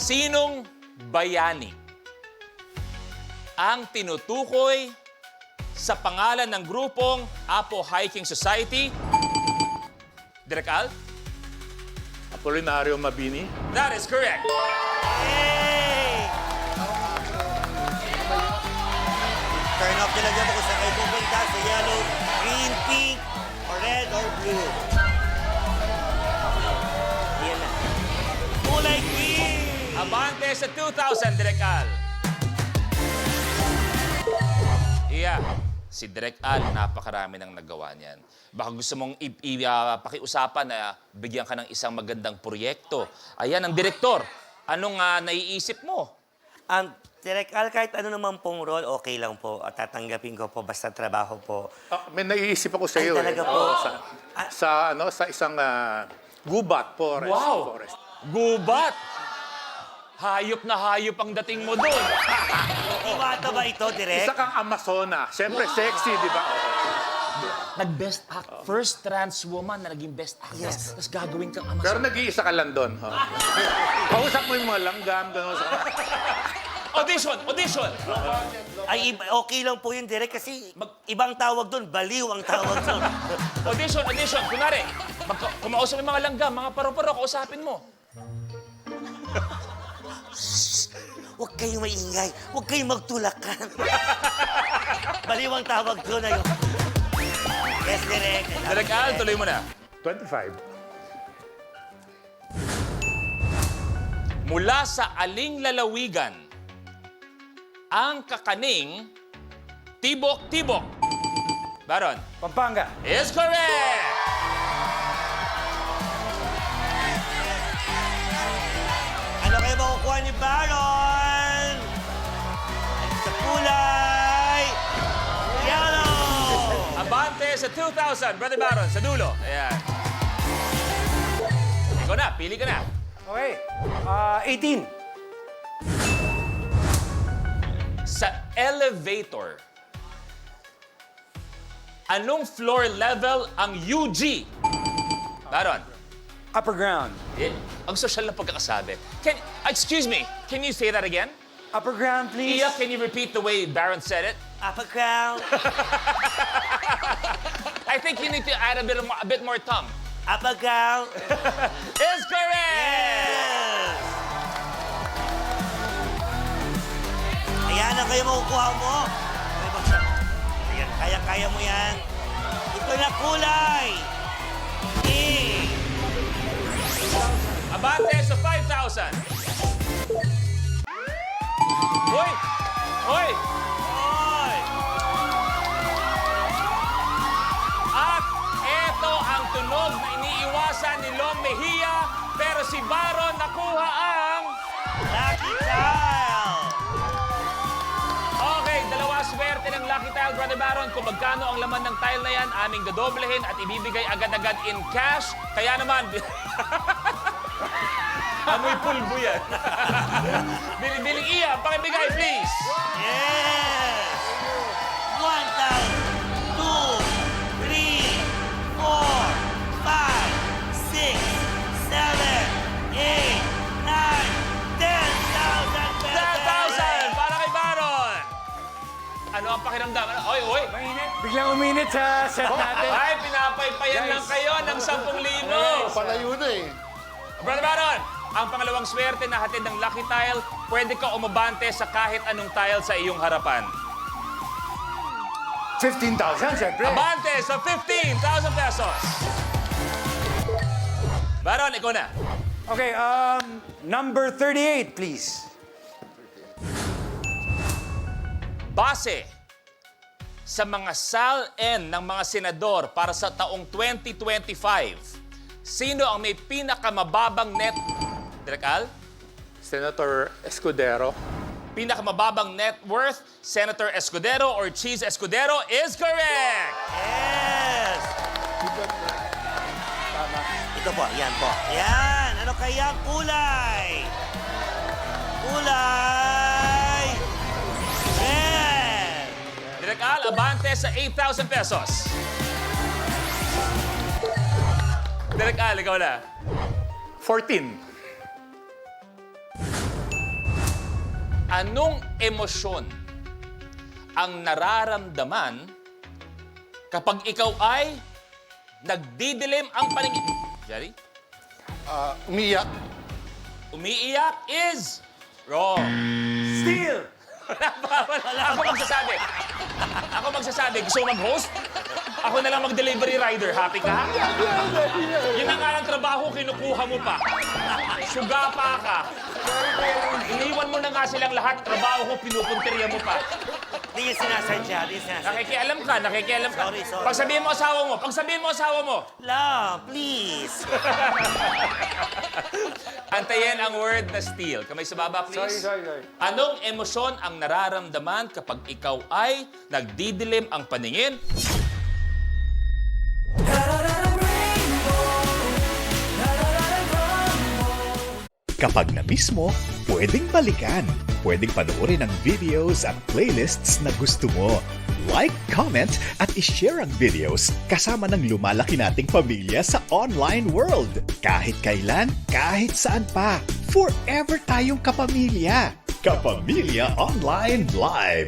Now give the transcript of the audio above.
Sinong bayani ang tinutukoy sa pangalan ng grupong Apo Hiking Society? Direk Al? Apolinario Mabini. That is correct. Hey! Turn off nila dyan kung saan kayo pupunta sa yellow, green, pink, or red, or blue. Yan na. Kulay green! Abante sa 2,000, Direk Al. Iya, si Direk Al, napakarami nang nagawa niyan. Baka gusto mong pakiusapan na bigyan ka ng isang magandang proyekto. Ayan, ang direktor. Anong naiisip mo? Direk Al, kahit ano naman pong role, okay lang po. At tatanggapin ko po, basta trabaho po. May naiisip ako sa Ay, iyo. talaga po. Sa isang gubat forest. Wow! Forest. Gubat! Hayop na hayop ang dating mo doon. Iwata ba ito, Direk? Isa kang Amazona. Siyempre, sexy, di ba? Nag-best act. First trans woman na naging best actress. Yes. Tapos gagawin kang Amazon. Pero nag-iisa ka lang doon. Kausap mo yung mga langgam, gano'n. Audition! Audition! Ay, okay lang po yun, Direk, kasi ibang tawag doon, baliw ang tawag doon. Audition! Audition! Kunwari, kumausap yung mga langgam, mga paro-paro, kausapin mo. Huwag kayong maingay. Huwag kayong magtulakan. Baliw ang tawag doon ayun. Yes, Direk. Direk Al, tuloy mo na. 25. Mula sa aling lalawigan, ang kakaning Tibok-Tibok. Baron. Pampanga. Is correct! Ano kayo makukuha ni Baron? Sa kulay yellow! Abante sa 2,000. Brother Baron, sa dulo. Ayan. Ikaw na, pili ka na. Okay. 18. Sa elevator, anong floor level ang UG? Baron. Upper ground. Ang social na pagkakasabi. Excuse me, can you say that again? Upper ground, please. Iya, can you repeat the way Baron said it? Upper crown. I think you need to add a bit more tongue. Upper crown. Is correct! Yes! Ayan ang kayo makukuha mo. Ayan, kaya-kaya mo yan. Ito na kulay. Pink. Abante sa 5,000. Hoy! Hoy! Oy! At eto ang tunog na iniiwasan ni Lom Mejia, pero si Baron nakuha ang... Lucky Child. Okay, dalawa swerte ng Lucky Tile, Brother Baron. Kung magkano ang laman ng tile na yan, aming dodoblehin at ibibigay agad-agad in cash. Kaya naman... Amoy pulbo yan. Biling iya, pakibigay, please. Yes! 1,000, 2, 3, 4, 5, 6, 7, 8, 9, 10,000 pesos! 10,000 para kay Baron. Ano ang pakiramdam? Oy, oy. Mainit. Biglang uminit sa set natin. Ay, pinapaypayan lang kayo ng 10,000. Palayo na eh. Brother Baron, ang pangalawang swerte na hatid ng Lucky Tile, pwede ka umabante sa kahit anong tile sa iyong harapan. 15,000, syempre. Abante sa 15,000 pesos. Baron, ikaw na. Okay, number 38, please. Base sa mga SAL-N ng mga senador para sa taong 2025, sino ang may pinakamababang net... Direk Al? Senator Escudero. Pinakamababang net worth, Senator Escudero or Cheese Escudero is correct! Yes! Ito po, yan po. Yan! Ano kaya ang kulay? Kulay! Red! Direk Al, abante sa 8,000 pesos. Direk Al, ikaw na. 14. Anong emosyon ang nararamdaman kapag ikaw ay nagdidilim ang paningin? Jerry? Umiyak. Umiiyak is wrong. Steal! Ako magsasabi. Ako magsasabi. Gusto mo mag-host? Ako na lang mag-delivery rider. Happy ka? Yun ang nga ng trabaho, kinukuha mo pa. Suga pa ka. Iniwan mo na nga silang lahat. Trabaho ko, pinupunteriya mo pa. Hindi yung sinasadya, hindi yung sinasadya. Nakikialam ka, nakikialam ka. Sorry. Pagsabihin mo asawa mo, pagsabihin mo asawa mo. La, please. Antayin ang word na steal. Kamay sa baba, please. Sorry. Anong emosyon ang nararamdaman kapag ikaw ay nagdidilim ang paningin? Kapag na-miss mo, pwedeng balikan. Pwedeng panoorin ang videos at playlists na gusto mo. Like, comment, at ishare ang videos kasama ng lumalaki nating pamilya sa online world. Kahit kailan, kahit saan pa. Forever tayong kapamilya. Kapamilya Online Live.